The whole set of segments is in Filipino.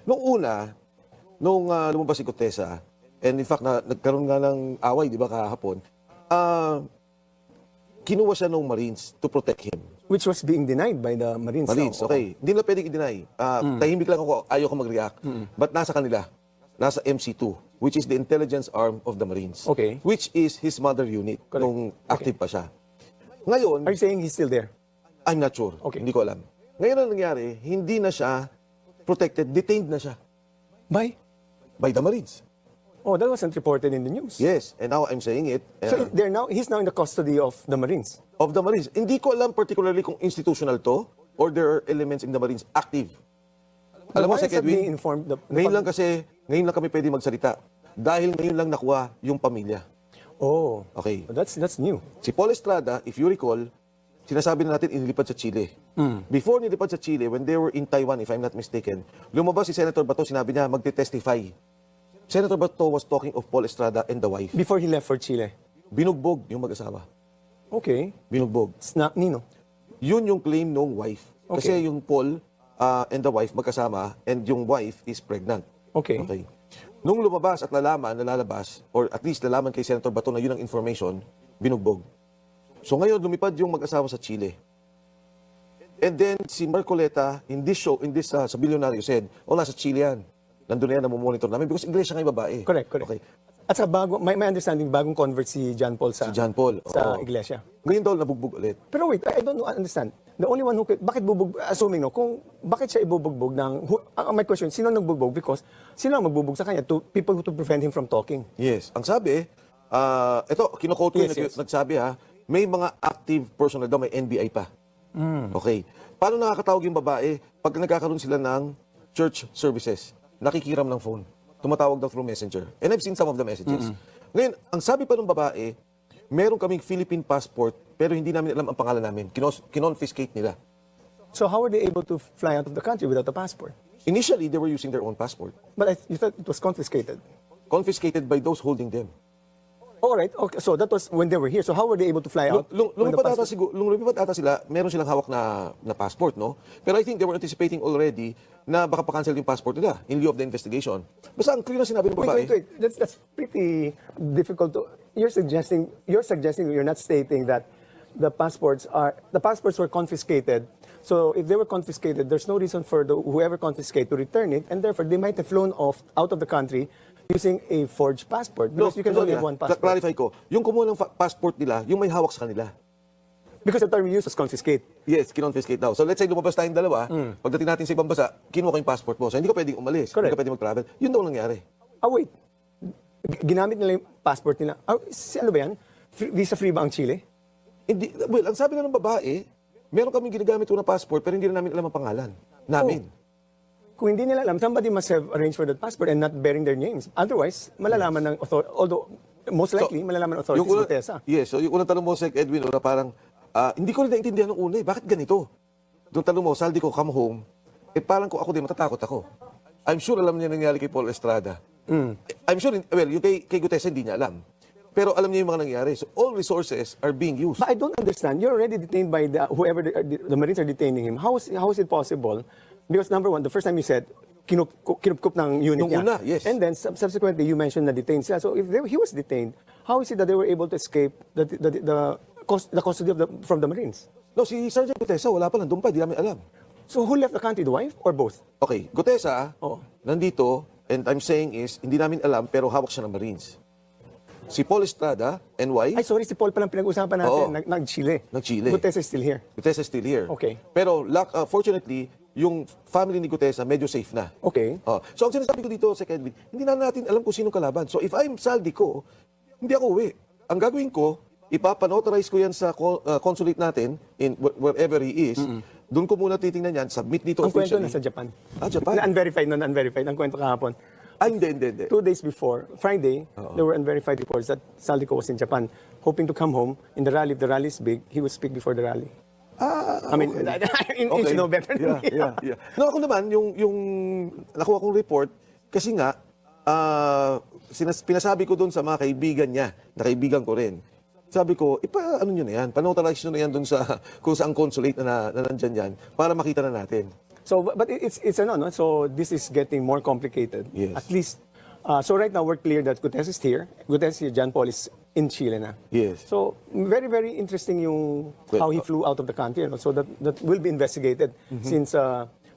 Nung una, lumabas si Gutesa, and in fact, nagkaroon nga ng away, di ba, kahapon, kinuha siya ng Marines to protect him. Which was being denied by the Marines. Marines, now. okay. Hindi na pwedeng i-deny. Tahimik lang ako, ayaw ko mag-react. But nasa kanila, nasa MC2, which is the intelligence arm of the Marines. Okay. Which is his mother unit, Correct. nung active pa siya. Ngayon, Are you saying he's still there? I'm not sure. Okay. Hindi ko alam. Ngayon ang nangyari, hindi na siya protected, detained na siya By? by the Marines. Oh, that wasn't reported in the news. Yes, and now I'm saying it. So he's now in the custody of the Marines. Of the Marines. Hindi ko alam particularly kung institutional to or there are elements in the Marines active. Alam mo, Why Sec is that being Edwin, informed? ngayon lang kami pwede magsalita. Dahil ngayon lang nakuha yung pamilya. Oh, Okay. that's new. Si Paul Estrada, if you recall, sinasabi na natin inilipad sa Chile. Before nilipad sa Chile, when they were in Taiwan, if I'm not mistaken, lumabas si Senator Bato, sinabi niya magte-testify. Senator Bato was talking of Paul Estrada and the wife. Before he left for Chile. Binugbog yung mag-asawa. Okay. Binugbog. Snap Nino. Yun yung claim ng wife. Okay. Kasi yung Paul and the wife magkasama and yung wife is pregnant. Okay. Okay. Nung lumabas at nalalabas, or at least nalaman kay Senator Bato na yun ang information, binugbog. So ngayon, lumipad yung mag-asawa sa Chile. And then, si Marcoleta, in this sa Bilyonaryo said, nasa Chile yan. Nandun na yan, namumonitor namin because iglesia nga yung babae. Correct. Okay. At sa my understanding, bagong convert si John Paul sa, Si John Paul. sa oo. iglesia. Ngayon daw, nabugbog ulit. Pero wait, I don't understand. The only one who could, bakit assuming bakit siya ibubugbog my question, sino nagbugbog? Because sino ang magbugbog sa kanya? People to prevent him from talking. Yes. Ang sabi, ito, kino-quote ko Yes. nagsabi may mga active personnel daw, may NBI pa. Okay. Paano nakakatawag yung babae pag nagkakaroon sila ng church services? Nakikiram ng phone. Tumatawag daw through messenger. And I've seen some of the messages. Ngayon, ang sabi pa ng babae, meron kaming Philippine passport, pero hindi namin alam ang pangalan namin. Kinonfiscate nila. So how were they able to fly out of the country without a passport? Initially, they were using their own passport. But you thought it was confiscated. Confiscated by those holding them. All right. Okay. So that was when they were here. So how were they able to fly out? Lumipad ata sila, meron silang hawak na passport, no? Pero I think they were anticipating already na baka pa-cancel yung passport nila in lieu of the investigation. Basta ang clear na sinabi ng babae. Wait. That's pretty difficult to. You're suggesting you're not stating that the passports were confiscated. So if they were confiscated, there's no reason for whoever confiscated to return it, and therefore they might have flown off out of the country using a forged passport because you can only have one passport. Clarify ko, yung kumuha ng passport nila, yung may hawak sa kanila. Because the term we used was confiscate. Yes, kinonfiscate daw. So let's say lumabas tayong dalawa, pagdating natin sa ibang bansa, kinuha ko yung passport mo. So hindi ka pwedeng umalis, Correct. hindi ka pwedeng mag-travel. Yun daw nangyari. Wait. Ginamit nila yung passport nila. Ano ba yan? Visa-free ba ang Chile? Hindi, well, ang sabi nga ng babae, meron kaming ginagamit na passport pero hindi na namin alam ang pangalan namin. Kung hindi nila alam, somebody must have arranged for that passport and not bearing their names. Otherwise, malalaman ng although most likely, malalaman ng authorities sa Gutesa. Yes, so yung unang tanong mo, Sec Edwin, na parang, hindi ko rin naintindihan nung una bakit ganito? Doon tanong mo, Saldi ko, come home, parang kung ako din, matatakot ako. I'm sure alam niya nangyari kay Paul Estrada. I'm sure, well, yung kay Gutesa hindi niya alam. Pero alam niya yung mga nangyari. So all resources are being used. But I don't understand. You're already detained by whoever the Marines are detaining him. How is it possible? Because number one, the first time you said, kinupkup ng unit Nung niya. una, yes. And then subsequently, you mentioned na detained siya. So if he was detained, how is it that they were able to escape the custody from the Marines? No, si Sergeant Gutesa, wala pa, nandun pa, di namin alam. So who left the country, the wife or both? Okay, Gutesa, Oo. nandito, and I'm saying is, hindi namin alam, pero hawak siya ng Marines. Si Paul Estrada, NY, Ay, sorry, si Paul palang pinag-usapan Oo. natin, nag-Chile. Nag-Chile. Gutesa is still here. Gutesa is still here. Okay. Pero fortunately, yung family ni Gutesa medyo safe na. Okay. So ang sinasabi ko dito, Sec Edwin, hindi na natin alam kung sino kalaban. So if I'm Saldi ko, hindi ako uwi. Ang gagawin ko, ipapanauthorize ko yan sa consulate natin, in wherever he is. Doon ko muna titingnan yan, submit dito Ang kwento officially. nasa Japan. Japan? Non-unverified. Ang kwento kahapon. Hindi. 2 days before, Friday, there were unverified reports that Saldico was in Japan, hoping to come home in the rally. If the rally is big, he would speak before the rally. I mean, you should know better than me. Yeah. No, ako naman, yung nakuha kong report, kasi nga, pinasabi ko doon sa mga kaibigan niya, na kaibigan ko rin. Sabi ko, ano nyo na yan, panauthorize nyo na yan doon sa, kung saan consulate na nandyan yan, para makita na natin. So, but it's ano, no? So this is getting more complicated. Yes. At least, so right now we're clear that Gutierrez is here. Gutierrez is here, John Paul is in Chile na. Yes. So very, very interesting yung how he flew out of the country. So that will be investigated since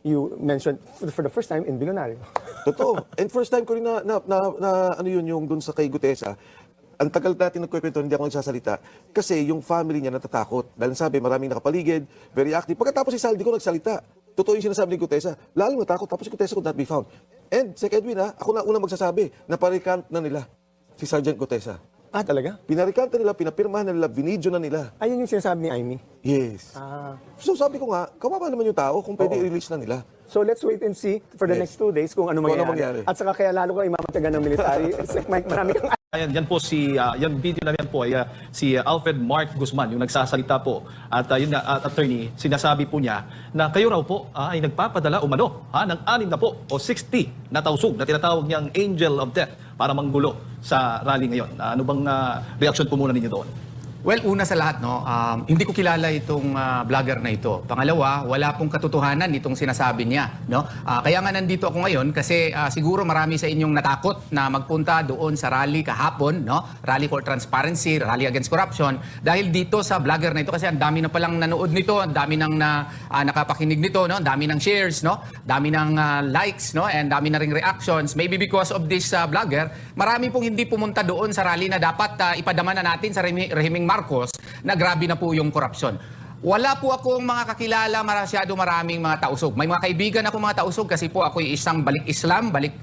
you mentioned for the first time in Billionario. Totoo. And first time ko rin na ano yun, yung dun sa kay Gutesa, ang tagal natin nagkwento, hindi ako nagsasalita. Kasi yung family niya natatakot. Dahil sabi, maraming nakapaligid, very active. Pagkatapos si Saldi ko nagsalita. Totoo yung sinasabi ni Gutesa. Lalong natakot, tapos si Gutesa could not be found. And Sec Edwin, ako na unang magsasabi, na parikant na nila si Sergeant Gutesa. Ah, talaga? Pinarikanta nila, pinapirmahan na nila, binidyo na nila. Ayun yung sinasabi ni Amy. Yes. So sabi ko nga, kawawa naman yung tao kung pwede i-release na nila. So let's wait and see for the Yes. next 2 days kung ano Kung ano mangyayari. mangyari. At saka kaya lalo ko imamatagan ng military. It's like marami kang Ayan, yan po yung video na yan po ay si Alfred Mark Guzman, yung nagsasalita po. At yun nga, attorney, sinasabi po niya na kayo raw po ay nagpapadala umano ng 6 na po o 60 na tausug na tinatawag niyang Angel of Death para manggulo sa rally ngayon. Ano bang reaction po muna ninyo doon? Well, una sa lahat, no, hindi ko kilala itong vlogger na ito. Pangalawa, wala pong katotohanan itong sinasabi niya. No? Kaya nga nandito ako ngayon kasi siguro marami sa inyong natakot na magpunta doon sa rally kahapon, no? Rally for Transparency, Rally Against Corruption. Dahil dito sa vlogger na ito, kasi ang dami na palang nanood nito, ang dami nang nakapakinig nito, no? Ang dami ng shares, no? Dami ng likes, no? And dami na ring reactions. Maybe because of this vlogger, marami pong hindi pumunta doon sa rally na dapat ipadama na natin sa rehimeng Marcos na grabe na po yung korupsyon. Wala po akong mga kakilala, maraming mga tausog. May mga kaibigan ako mga tausog kasi po ako isang balik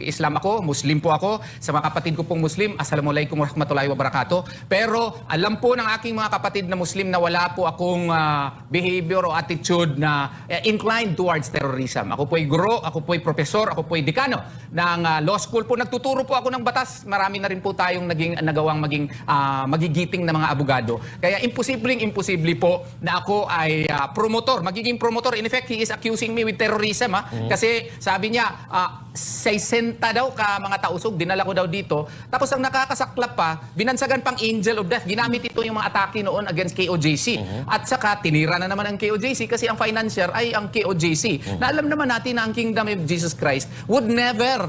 Islam ako, Muslim po ako. Sa mga kapatid ko pong Muslim, Assalamualaikum warahmatullahi wabarakatuh. Pero alam po ng aking mga kapatid na Muslim na wala po akong behavior o attitude na inclined towards terrorism. Ako po ay guro, ako po ay profesor, ako po ay dekano ng law school po. Nagtuturo po ako ng batas. Marami na rin po tayong nagawang magigiting na mga abogado. Kaya imposible po na ako ay magiging promotor. In effect, he is accusing me with terrorism. Kasi sabi niya, 60 daw ka mga tausog, dinala ko daw dito. Tapos ang nakakasaklap pa, binansagan pang Angel of Death. Ginamit ito yung mga atake noon against KOJC. At saka, tinira na naman ang KOJC kasi ang financier ay ang KOJC. Na alam naman natin na ang Kingdom of Jesus Christ would never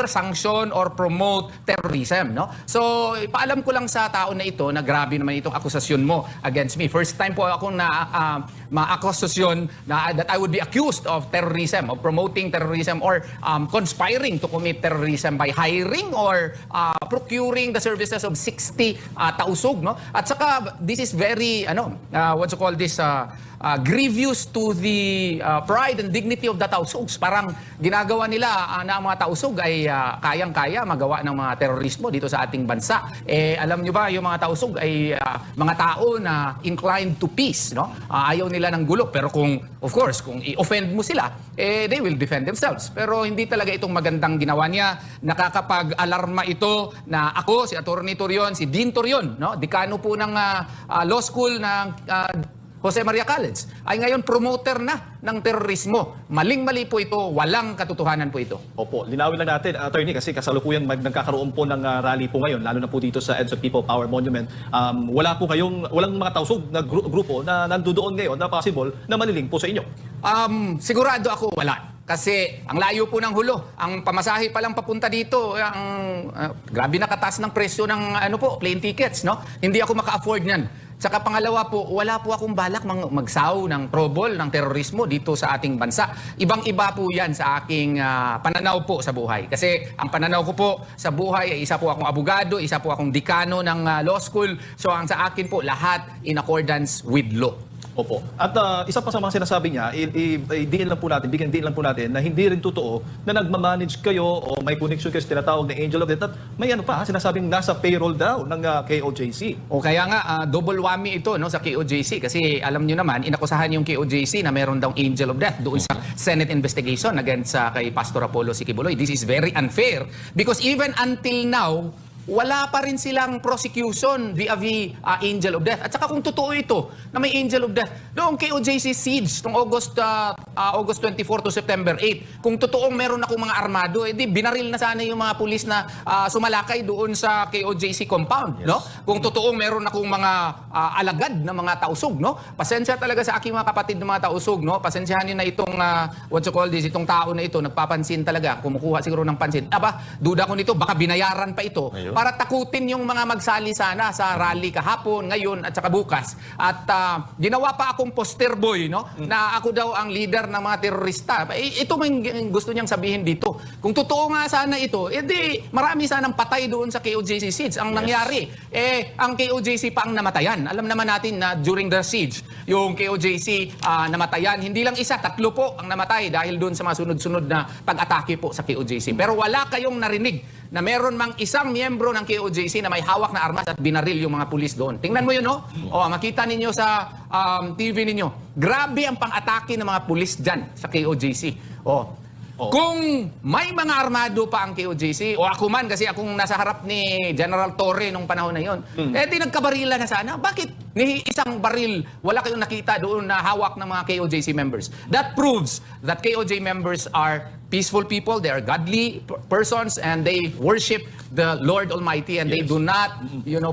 sanction or promote terrorism. No? So, paalam ko lang sa tao na ito na grabe naman itong akusasyon mo against me. First time po akong ma-akusasyon that I would be accused of terrorism, of promoting terrorism or conspiring to commit terrorism by hiring or procuring the services of 60 tausog. No? At saka, this is very, grievous to the pride and dignity of the tausogs. Parang ginagawa nila na ang mga tausog ay kayang-kaya magawa ng mga terorismo dito sa ating bansa. Alam nyo ba, yung mga tausog ay mga tao na inclined to peace. No? Ayaw nila ng gulo. Pero kung i-offend mo sila, they will defend themselves. Pero hindi talaga itong magandang ginawa niya. Nakakapag-alarma ito na ako, si Atty. Torion, si Dean Torion, no? Dekano po ng law school ng Jose Maria College, ay ngayon promoter na ng terorismo. Maling-mali po ito, walang katotohanan po ito. Opo, linawin lang natin, attorney, kasi kasalukuyan nagkakaroon po ng rally po ngayon, lalo na po dito sa EDSA People Power Monument. Walang mga tausog na grupo na nandoon ngayon na possible na maniling po sa inyo. Sigurado ako wala. Kasi ang layo po ng hulo. Ang pamasahe pa lang papunta dito, grabe na kataas ng presyo ng plane tickets, no? Hindi ako maka-afford niyan. Saka pangalawa po, wala po akong balak magsaw ng trouble, ng terorismo dito sa ating bansa. Ibang-iba po yan sa aking pananaw po sa buhay. Kasi ang pananaw ko po sa buhay ay isa po akong abogado, isa po akong dekano ng law school. So ang sa akin po, lahat in accordance with law. Opo. At isa pa sa mga sinasabi niya, bigyan lang po natin na hindi rin totoo na nagmamanage kayo o may connection kayo sa tinatawag na Angel of Death. At may sinasabing nasa payroll daw ng KOJC. O kaya nga, double whammy ito no, sa KOJC. Kasi alam nyo naman, inakusahan yung KOJC na meron daw Angel of Death doon sa Senate investigation against kay Pastor Apollo Sikibuloy. This is very unfair because even until now, wala pa rin silang prosecution vis-a-vis angel of death. At saka kung totoo ito, na may angel of death, noong KOJC siege, noong August 24 to September 8, kung totoong meron akong mga armado, edi binaril na sana yung mga pulis na sumalakay doon sa KOJC compound. No? Kung totoong meron akong mga alagad na mga tausog, no? Pasensya talaga sa aking mga kapatid na mga tausog, no? Pasensyahan niyo na itong, itong tao na ito, nagpapansin talaga, kumukuha siguro ng pansin. Aba, duda ko nito, baka binayaran pa ito para takutin yung mga magsali sana sa rally kahapon, ngayon, at saka bukas. At ginawa pa akong poster boy, no? Na ako daw ang leader ng mga terorista. Ito man gusto niyang sabihin dito. Kung totoo nga sana ito, edi marami sanang patay doon sa KOJC siege. Ang nangyari, ang KOJC pa ang namatayan. Alam naman natin na during the siege, yung KOJC namatayan, hindi lang isa, 3 po ang namatay dahil doon sa mga sunod-sunod na pag-atake po sa KOJC. Pero wala kayong narinig na meron mang isang miyembro ng KOJC na may hawak na armas at binaril yung mga pulis doon. Tingnan mo yun, no? O, makita ninyo sa TV ninyo. Grabe ang pang-atake ng mga pulis dyan sa KOJC. Kung may mga armado pa ang KOJC, o ako man kasi akong nasa harap ni General Torre nung panahon na yon, di nagkabarila na sana. Bakit ni isang baril wala kayong nakita doon na hawak ng mga KOJC members? That proves that KOJ members are peaceful people, they are godly persons, and they worship the Lord Almighty, and they do not,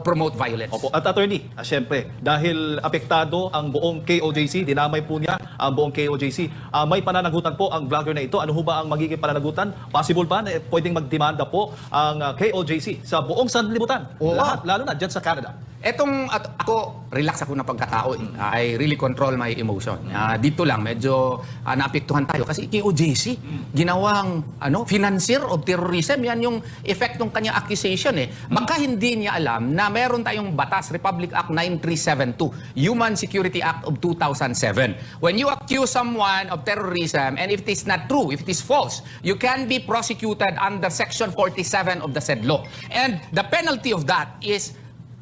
promote violence. Opo. At attorney, syempre, dahil apektado ang buong KOJC, dinamay po niya ang buong KOJC, may pananagutan po ang vlogger na ito. Ano ho ba ang magiging pananagutan? Possible ba na pwedeng magdemanda po ang KOJC sa buong sanlibutan? Oo. Lahat, lalo na dyan sa Canada. Ako, relax ako na pagkatao. I really control my emotion. Dito lang, medyo naapektuhan tayo. Kasi KOJC, ginawang financier of terrorism. Yan yung effect ng kanyang accusation. Baka hindi niya alam na meron tayong batas, Republic Act 9372, Human Security Act of 2007. When you accuse someone of terrorism, and if it is not true, if it is false, you can be prosecuted under Section 47 of the said law. And the penalty of that is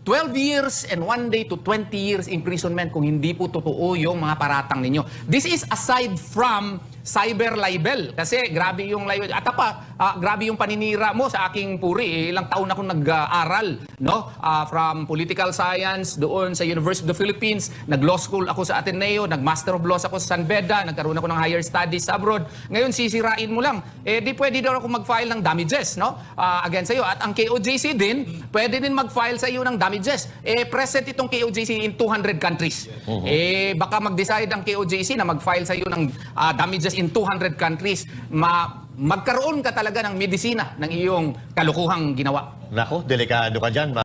12 years and 1 day to 20 years imprisonment kung hindi po totoo yung mga paratang ninyo. This is aside from cyber libel. Kasi grabe yung libel. At grabe yung paninira mo sa aking puri. Ilang taon akong nag-aral, no? From political science doon sa University of the Philippines. Nag-law school ako sa Ateneo. Nag-master of laws ako sa San Beda. Nagkaroon ako ng higher studies sa abroad. Ngayon, sisirain mo lang. Di pwede daw ako mag-file ng damages, no? Against sa'yo. At ang KOJC din, pwede din mag-file sa iyo ng damages. Present itong KOJC in 200 countries. Baka mag-decide ang KOJC na mag-file sa iyo ng damages in 200 countries. Magkaroon ka talaga ng medisina ng iyong kalukuhang ginawa. Nako, delikado ka dyan.